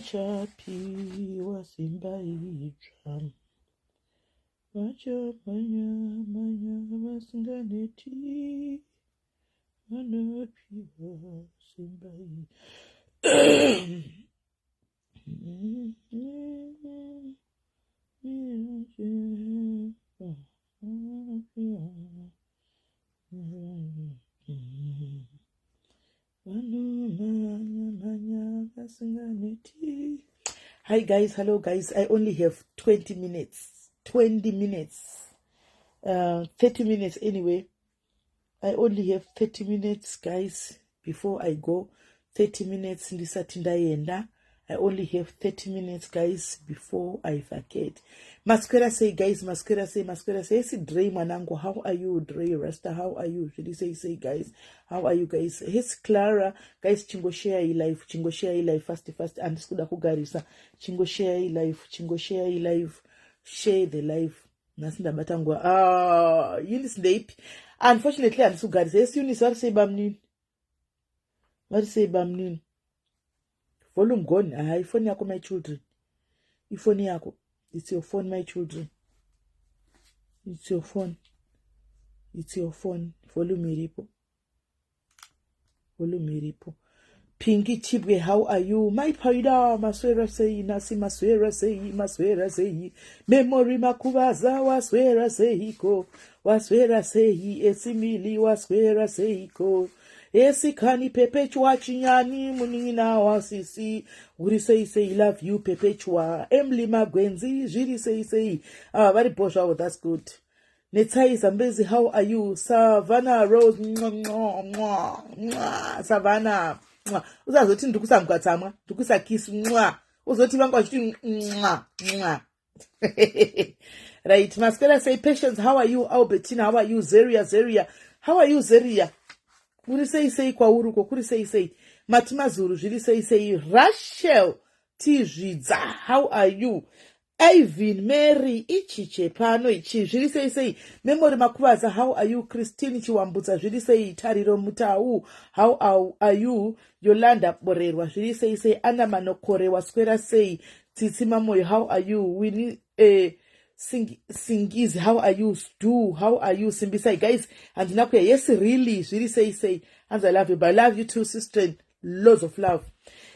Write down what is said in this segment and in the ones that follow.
Wachapi wasimbaidra. Wachapanya manya wasinganeti. Wanapi wasimbaidra. Hi guys, hello guys. I only have 20 minutes. 20 minutes. 30 minutes anyway. I only have 30 minutes guys before I go. 30 minutes ndisati ndaenda. I only have 30 minutes guys before I forget. Masquera say guys, Masquera say. Yes, Dre Manango, how are you? Dre Rasta, how are you? Should you say guys, how are you guys? Yes, Clara, guys, chingo share life fast, and skuda kugarisa. Chingo share life, share the life. Nasinda batangwa. Yunis Nape. Unfortunately, I'm so guys. Yes, Yunis, what say Bamnin? Volume gone. iPhone yako my children. iPhone yako. It's your phone, my children. It's your phone. Volume iripo. Pinky Chibwe, how are you? My paida, Maswera say, Nasi Maswera say, Memory Makubaza, Waswera say, ko. Waswera say, Esimili, Waswera say, ko. Esi kani perpetua chinyani munina wasisi. Uri say, love you perpetua. Emily Magwenzi, Jiri say. Very posh, that's good. Netai Zambezi, how are you? Savannah Rose, Savannah. Uzazoti ndukusamkwatsamwa, ndukusakiss, uzoti vanga vachiti Right, Masquera say, Patience, how are you? Albertina, how are you? Zeria, how are you? Zeria? Kuri say kwa uruko, kuri say. Matimazuru, jiri say. Rachel Tijidza, how are you? Ivan, Mary, Ichiche, Pano, Ichi, jiri say. Memory Makubaza, how are you? Christine Chiwambuza, jiri say. Tariro Mutau, how are you? Yolanda Borerwa, jiri say. Anna Manokore, Wasquera say. Titsima Moy, how are you? We need Singiz, how are you? Stu, how are you? Simbisai, guys, and Nakuya, yes, really say, and I love you, but I love you too, sister, loads of love.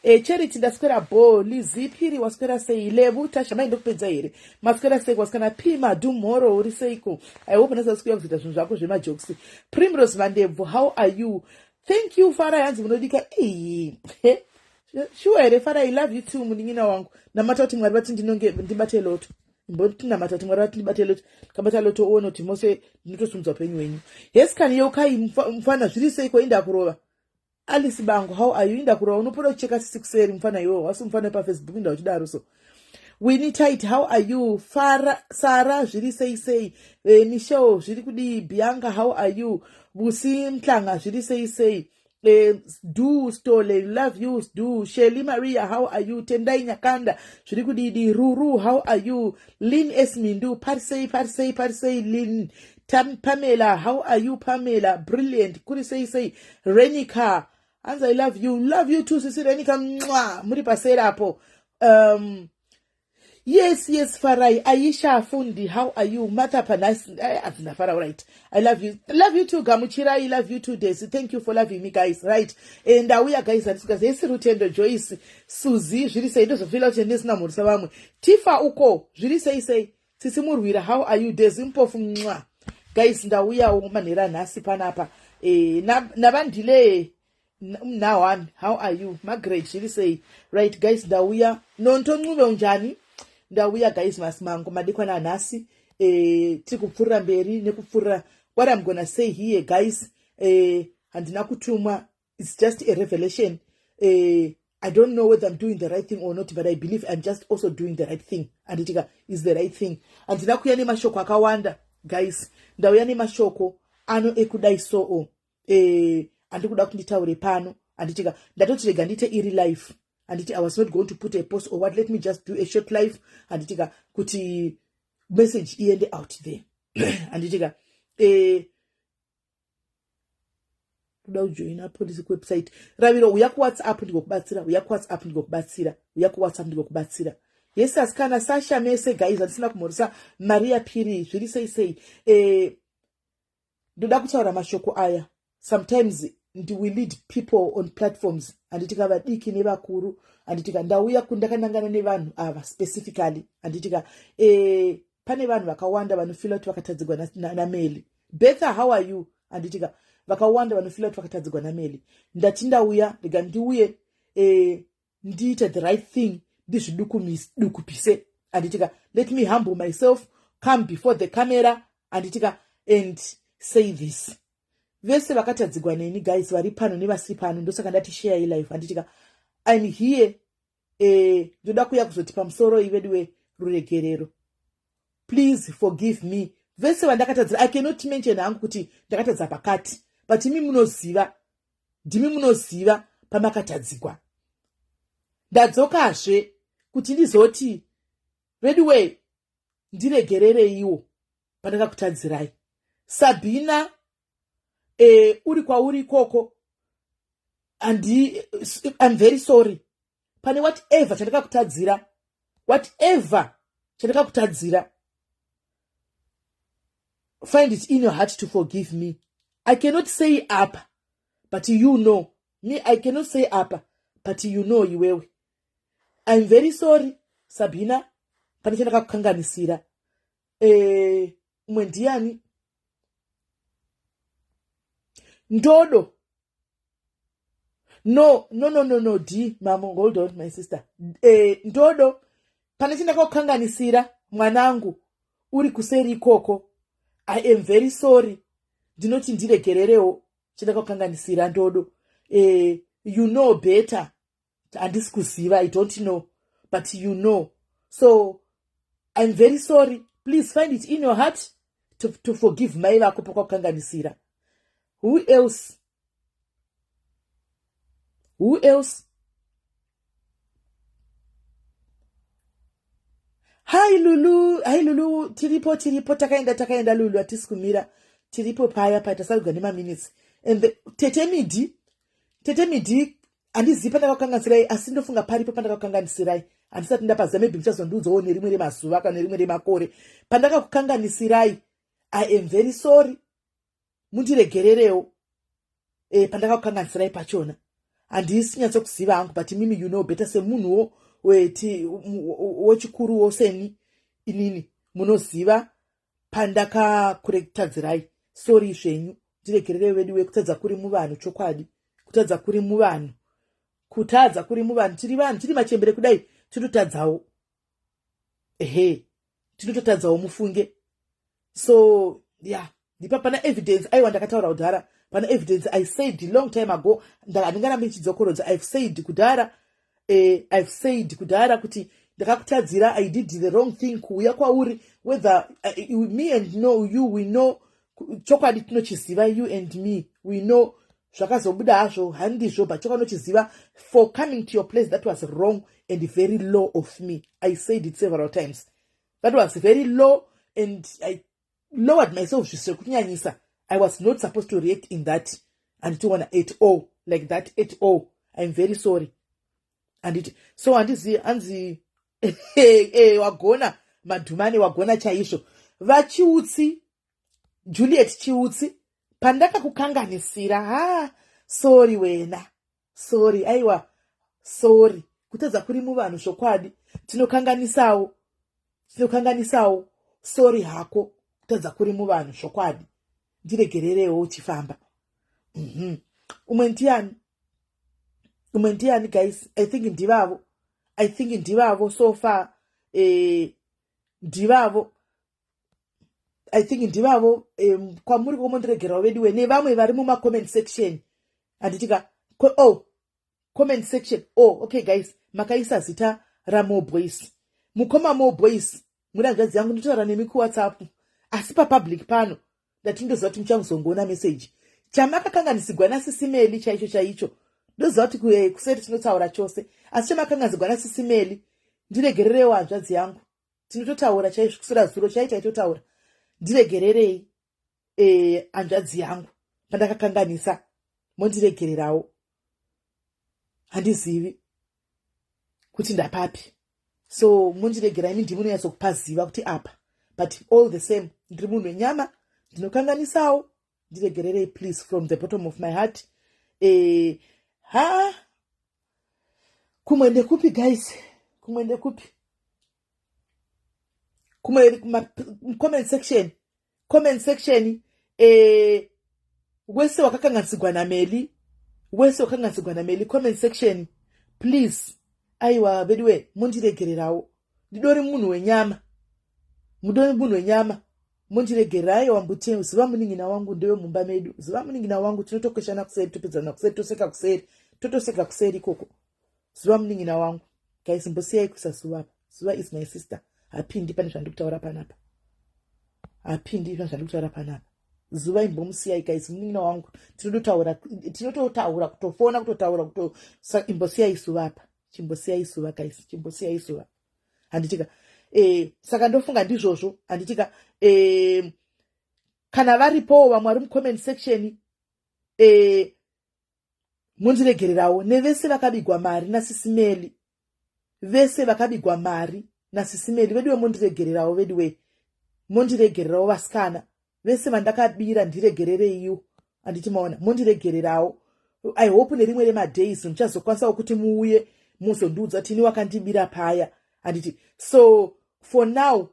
Charity, that's gonna bo, Lizzie, Piri, was gonna say, Lebu, Tasha, my dog Penzaire, Mascara say, was gonna pima, do moro, Riseiko. I open as a square of the my jokes. Primrose Mande, how are you? Thank you, Father, and Munodica. Sure, Father, I love you too, Munina Wang. Namata Timaratin didn't get Dibatelot. Mbona matatu marati batelo kabata loto ono timose nito sumza penyu. Yes, can you kai mfana shiri say ko inda kuroba. Alice Bango, how are you? Inda kuroba unopoda cheka sikuseri mfana yo wasu mfana pa Facebook inda uchidaro so. Winnie Tight, how are you? Sarah shiri say Nisho shiri kudi Bianca, how are you? Busi Mtlanga shiri say do Stole, love you, do Shelly Maria, how are you? Tendai Nyakanda, Shurikudi Ruru, how are you? Lynn Esmindu, Parsei, Lynn Pamela, how are you? Pamela, brilliant. Could say Renika, and I love you too, Sisi Renika, Muri Paserapo. Yes, Farai. Aisha Fundi, how are you? Mata Panas, right. I love you. Love you too, Gamuchira. I love you too, Daisy. Thank you for loving me, guys. Right. And we are guys, and because yes, Rutendo Joyce, Susie, Jiri say, those of village and this number, Sabamu. Tifa Uko, Jiri say, Sisimurwira, how are you? Desimpo from guys, we are womanira nasi panapa. Nabandile. Now on, how are you? Margaret, Jiri say, right, guys, we are non tongue unjani. Ndawuya guys masimango madikwana nasi tikupfura mberi nekupfura. What I'm gonna say here guys handina kutumwa, it's just a revelation. I don't know whether I'm doing the right thing or not, but I believe I'm just also doing the right thing, and it is the right thing. Handina kuya nemashoko akawanda guys, ndauya nemashoko ano ekudai so andikuda kunditaure pano anditika ndatotirega ndite iri life. And I was not going to put a post or what. Let me just do a short live. And kuti message end out there. And kuda kujoina police website raviro uya kuwhatsapp ndikokubatsira uya kuwhatsapp ndikokubatsira uya kuwhatsapp ndikokubatsira yes asikana Sasha mese guys andisina kumhorisa Maria Piri zviri sei ndoda kutaura mashoko aya sometimes we lead people on platforms anditika vadiki nevakuru anditika ndauya kundakanangana nevanhu ava specifically anditika pane vanhu vakawanda vanofila kuti vakatadzigwa naMelly. Betha, how are you? Anditika vakawanda vanofila kuti vakatadzigwa naMelly. Ndati ndauya ndega ndiuye ndiite the right thing ndizvidukupise anditika let me humble myself, come before the camera anditika and say this. Vese vakatadzigwa neni guys vari pano nevasiri pano ndosaka ndati share life anditika I'm here ndoda kuya kuzoti pamusoro ivediwe ruregerero. Please forgive me. Vese vandakatadzira I cannot mention hangu kuti ndakatadza pakati but imi munoziva pamakatadzikwa. Ndadzokazve kuti ndizoti redway ndiregerere iwo pandakakutadzirai. Sabina uri kwauri ikoko I'm very sorry. Pane whatever chandakakutadzira find it in your heart to forgive me. I cannot say up but you know me. I cannot say up but you know iwewe. I'm very sorry Sabina pane chandakakukanganisira. Mwendiani Ndodo. No, D, mama, hold on, my sister. Ndodo, pane chandakakukanganisira mwanangu, uri kuseri ikoko. I am very sorry. Ndinoti ndiregererewo chandakakukanganisira Ndodo. You know better. Handisi kuziva, I don't know. But you know. So, I'm very sorry. Please find it in your heart to forgive mai vako pakakukanganisira. Who else? Hi Lulu, tiripo takaenda Lulu atisi kumira. Tiripo paya tasarugwa nema minutes. And tete midi andizipa ndakakukanganisirai asi ndofunga paripo pandakakukanganisirai. Andisati ndapaza maybe ndichazondiudzawo nerimwe remazuva kana nerimwe remakore. Pandakakukanganisirai I am very sorry. Mundiregererewo pandakakukanganisirai pachona. Handisi nyatsokuziva hangu but mimi you know better semunhuwo wechikuruwo seni inini munoziva pandakakutadzirai. Sorry zvenyu ndiregerere vedu kutadza kuri muvanhu chokwadi. Kutadza kuri muvanhu tiri vanhu tiri machembere kudai tinotadzawo tinototadzawo mufunge. So yeah, ndipa pana evidence aiwa ndakataura kudhara. Pana evidence I said long time ago ndingarambe ndichidzokorodza. I've said kudhara kuti ndakakutadzira I did the wrong thing kuuya kwauri whether me and you we know chokwadi tinochiziva. You and me we know zvakazobuda hazvo handizvo but chokwanochiziva for coming to your place that was wrong and very low of me. I said it several times. That was very low and I lowered myself zvekunyanyisa. I was not supposed to react in that and to wanna at all like that at all. I'm very sorry. And it so anzi wagona madhumani wagona chaisho vachiutsi Juliet chiutsi pandakakukanganisira sorry wena sorry aiwa sorry kutadza kuri muvanhu zvokwadi tinokanganisawo sorry hako kutadza kuri muvanhu zvokwadi ndiregererewo uchifamba. Umwe ndiani guys. I think ndivavo so far. Ndivavo I think ndivavo kwamuri komondiregerawo vediwe nevamwe vari mumacomment section anditika comment section. Okay guys, makaisa zita raMore Boys. Mukoma More Boys murangadzi yangu nditaura nemi kuWhatsApp asi papublic pano ndatindoziva kuti muchazongoona message chamakakanganisigwa naSIS MELLY chaicho ndoziva kuti kuseri tinotaura chose asi chamakanganzigwa naSIS MELLY ndiregererewo hanzvadzi yangu tinototaura chaizvo kusura zuro chaitotaura ndiregererei hanzvadzi yangu pandakakanganisa mondiregererawo. Handizivi kuti ndapapi. So mondiregera imi ndimunonyatso kupaziva kuti apa. But all the same, ndiri munhu wenyama, ndinokanganisawo. Ndiregererei please from the bottom of my heart. Kumwende kupi guys? Kumwende kupi? Comment section. Comment section. Wese wakakanganzigwa na Melly. Wese wakakanganzigwa na Melly. Comment section. Please. Aiwa, bediwe, mondiregererawo. Ndidori munhu wenyama. Mudori munhu wenyama. Mondiregerai wambute ziva muningina wangu ndewe mumba medu. Ziva muningina wangu tinotokeshana kuseri, topedzana kuseri, toseka kuseri. Totoseka kuseri koko. Ziva muningina wangu. Guys, mbosiyai kuisa Zuva is my sister. Hapindi pane zvandikutaura panapa. Hapindi pane zvandikutaura panapa. Zuva imbomusiyai guys, muningina wangu. Tinototaura kutofona kutotaura imbosiyai Zuva apa. Chimbosiyai Zuva guys, chimbosiyai Zuva. Handitika saka ndofunga ndizvozvo. Handitika kana varipo vamwe vari mucomment section mundiregererawo nevese vakabigwa mari naSIS MELLY. Vese vakabigwa mari naSIS MELLY vediwe mondiregererawo, vediwe mondiregererawo vasikana vese vandakabira ndiregerereiwo. Handiti maona mondiregererawo. I hope nerimwe remadays muchazokwanisa kuti muuye muzondiudza tini wakandibira paya. Handiti so for now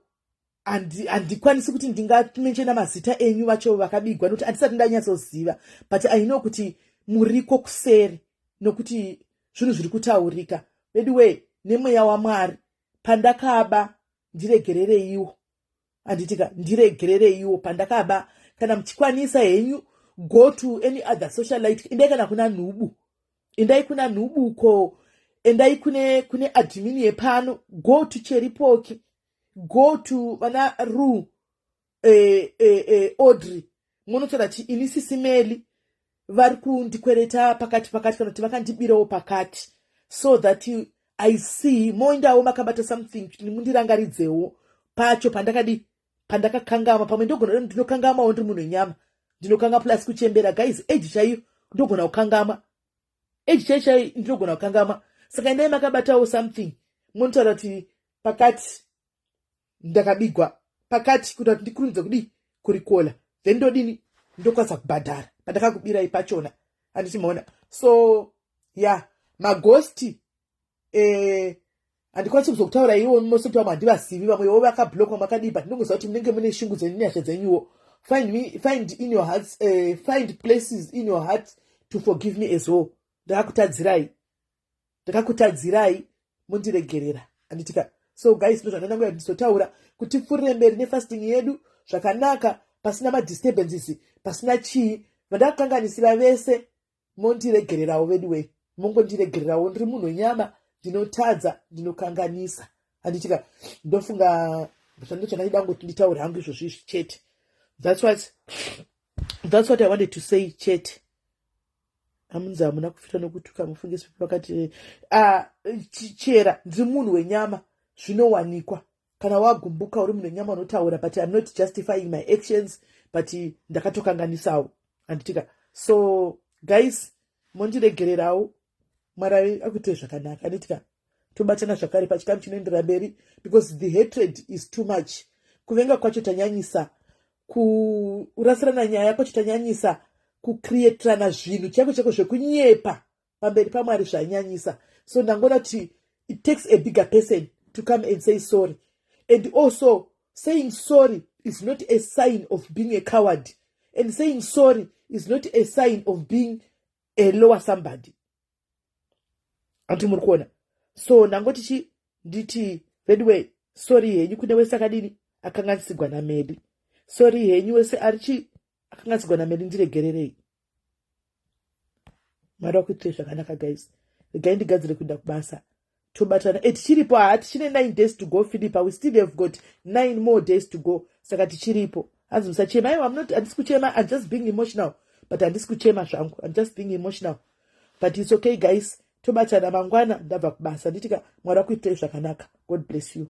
handikwanisi kuti ndingamenshena mazita enyu vacho vakabigwa nokuti handisati ndanyatsoziva, but I know kuti muriko kuseri nokuti zvinhu zviri kutaurika. Vediwe nemweya waMwari pandakaba ndiregerereiwo. Handitika ndiregerereiwo pandakaba. Kana muchikwanisa henyu, go to any other socialite. Endai kana kuna Nubu. Endai kuna Nubu uko. Endai kune admin yepano. Go to Cheripoki. Go to Vana Ru Audrey. Munotora kuti ini SIS MELLY vari kundikwereta pakati kana kuti vakandibirawo pakati. So that I see moindawo makabata something mundirangaridzewo pacho pandakakangama pamwe ndinokangamawo ndiri munhu wenyama. Ndinokanga plus kuchembera guys, age chaiyo ndogona kukangama. Age chaiyo ndogona kukangama. Saka endai makabatawo something. Munotaura kuti pakati ndakabigwa pakati kuti ndikurumidze kudi kurikola. Then ndodini ndokwanisa kubhadhara pandakakubirai pachona. Handiti maona. So yeah, maghosti handikwanisi kuzokutaura iwo mosoti vamwe handivasivi, vamwewo vakablokwa makadipa. Ndinongoziva kuti munenge mune shungu dzenyu nenyasha dzenyuwo. Find in your hearts, find places in your heart to forgive me as well. Ndakakutadzirai mundiregerera. Handitika. So guys, ndozvandangoya ndizotaura kuti tipfurire mberi nefasting yedu zvakanaka, pasina madisturbances, pasina chii. Vandakakanganisira vese mondiregererawo vediwe. Mongondiregererawo, ndiri munhu wenyama, ndinotadza, ndinokanganisa. Handitika. Ndofunga zvandichandaida ngoti nditaure hangu izvozvi chete. That's what I wanted to say chete. Amunza hamuna kufita nokutuka mufungisi pakati chera ndiri munhu wenyama zvinowanikwa. Kana wagumbuka uri munhu wenyama unotaura, but I'm not justifying my actions, but ndakatokanganisawo. Handitika. So guys, mondiregererawo, Mwari akuite zvakanaka. Handitika. Tobatana zvakare pachikamu chinoendera mberi, because the hatred is too much. Kuvenga kwacho tanyanyisa, kurasirana nyaya kwacho tanyanyisa, kucreaterana zvinhu chako zvekunyepa pamberi paMwari zvanyanyisa. So ndangona kuti it takes a bigger person to come and say sorry. And also, saying sorry is not a sign of being a coward. And saying sorry is not a sign of being a lower somebody. Anti murikuona. So ndangoti nditi anyway, sorry henyu kune wese akadini akanganyisigwa naMelly. Sorry henyu wese akanganyisigwa naMelly, ndiregererei. Mwari wakuite zvakanaka guys. Regai ndigadzire kuenda kubasa. Tobatana. Tichiripo hatichine 9 days to go Philippa. We still have got 9 more days to go. Saka tichiripo. Hanzi musachema. Handisi kuchema. I'm just being emotional. But handisi kuchema zvangu. I'm just being emotional. But it's okay guys. Tobatana mangwana ndabva kubasa. Nditika Mwari wakuite zvakanaka. God bless you.